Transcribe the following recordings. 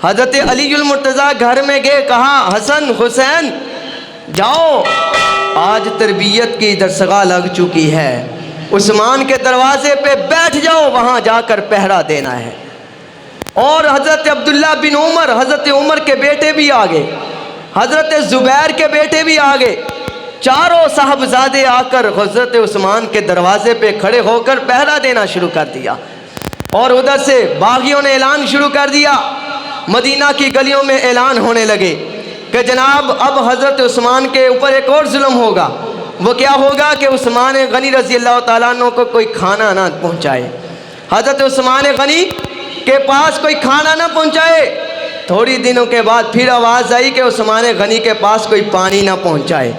حضرت علی المرتضیٰ گھر میں گئے، کہا حسن حسین جاؤ، آج تربیت کی درسگاہ لگ چکی ہے، عثمان کے دروازے پہ بیٹھ جاؤ، وہاں جا کر پہرا دینا ہے۔ اور حضرت عبداللہ بن عمر، حضرت عمر کے بیٹے بھی آگے، حضرت زبیر کے بیٹے بھی آگے، چاروں صاحبزادے آ کر حضرت عثمان کے دروازے پہ کھڑے ہو کر پہرا دینا شروع کر دیا۔ اور ادھر سے باغیوں نے اعلان شروع کر دیا، مدینہ کی گلیوں میں اعلان ہونے لگے کہ جناب اب حضرت عثمان کے اوپر ایک اور ظلم ہوگا۔ وہ کیا ہوگا کہ عثمان غنی رضی اللہ تعالیٰ عنہ کو کوئی کھانا نہ پہنچائے، حضرت عثمان غنی کے پاس کوئی کھانا نہ پہنچائے۔ تھوڑی دنوں کے بعد پھر آواز آئی کہ عثمان غنی کے پاس کوئی پانی نہ پہنچائے،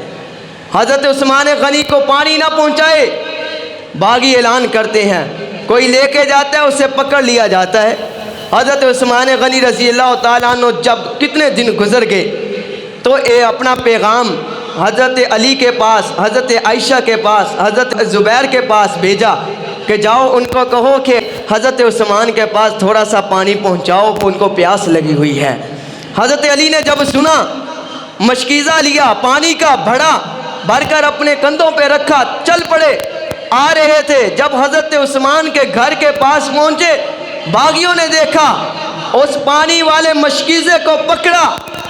حضرت عثمان غنی کو پانی نہ پہنچائے۔ باغی اعلان کرتے ہیں، کوئی لے کے جاتا ہے اسے پکڑ لیا جاتا ہے۔ حضرت عثمان غنی رضی اللہ تعالیٰ عنہ جب کتنے دن گزر گئے تو اپنا پیغام حضرت علی کے پاس، حضرت عائشہ کے پاس، حضرت زبیر کے پاس بھیجا کہ جاؤ ان کو کہو کہ حضرت عثمان کے پاس تھوڑا سا پانی پہنچاؤ، ان کو پیاس لگی ہوئی ہے۔ حضرت علی نے جب سنا، مشکیزہ لیا، پانی کا بھڑا بھر کر اپنے کندھوں پہ رکھا، چل پڑے، آ رہے تھے۔ جب حضرت عثمان کے گھر کے پاس پہنچے، باغیوں نے دیکھا، اس پانی والے مشکیزے کو پکڑا،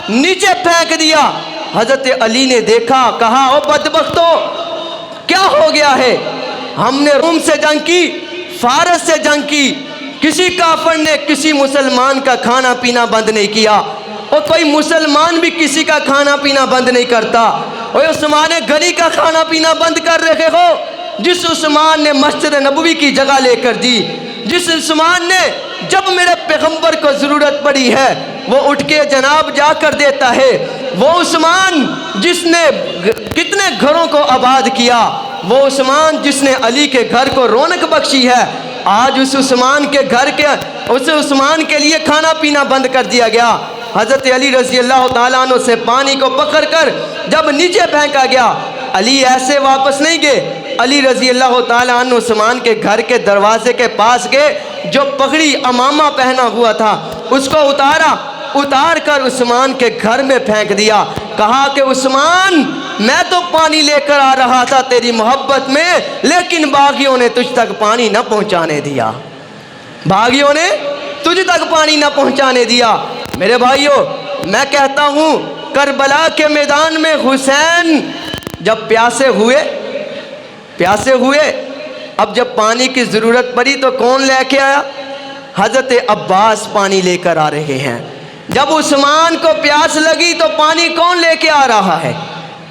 نیچے پھینک دیا۔ حضرت علی نے دیکھا، کہا او بدبختو کیا ہو گیا ہے؟ ہم نے روم سے جنگ کی، فارس سے جنگ کی، کسی کافر نے کسی مسلمان کا کھانا پینا بند نہیں کیا، اور کوئی مسلمان بھی کسی کا کھانا پینا بند نہیں کرتا۔ اور عثمان غنی کا کھانا پینا بند کر رہے ہو، جس عثمان نے مسجد نبوی کی جگہ لے کر دی، جس عثمان نے جب میرے پیغمبر کو ضرورت پڑی ہے وہ اٹھ کے جناب جا کر دیتا ہے، وہ عثمان جس نے کتنے گھروں کو آباد کیا، وہ عثمان جس نے علی کے گھر کو رونق بخشی ہے، آج اس عثمان کے گھر کے اس عثمان کے لیے کھانا پینا بند کر دیا گیا۔ حضرت علی رضی اللہ تعالیٰ عنہ سے پانی کو پکڑ کر جب نیچے پھینکا گیا، علی ایسے واپس نہیں گئے، علی رضی اللہ تعالیٰ عنہ عثمان کے گھر کے دروازے کے پاس گئے، جو پگڑی امامہ پہنا ہوا تھا اس کو اتار کر عثمان کے گھر میں پھینک دیا۔ کہا کہ عثمان میں تو پانی لے کر آ رہا تھا تیری محبت میں، لیکن باغیوں نے تجھ تک پانی نہ پہنچانے دیا، باغیوں نے تجھ تک پانی نہ پہنچانے دیا۔ میرے بھائیوں، میں کہتا ہوں کربلا کے میدان میں حسین جب پیاسے ہوئے، اب جب پانی کی ضرورت پڑی تو کون لے کے آیا؟ حضرت عباس پانی لے کر آ رہے ہیں۔ جب عثمان کو پیاس لگی تو پانی کون لے کے آ رہا ہے؟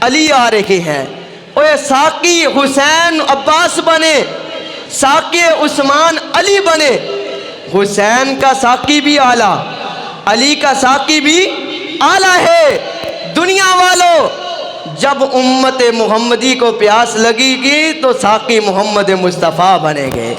علی آ رہے ہیں۔ اور ساقی حسین عباس بنے، ساقی عثمان علی بنے۔ حسین کا ساقی بھی اعلیٰ، علی کا ساقی بھی اعلیٰ ہے۔ دنیا والوں، جب امت محمدی کو پیاس لگی گی تو ساقی محمد مصطفیٰ بنے گئے۔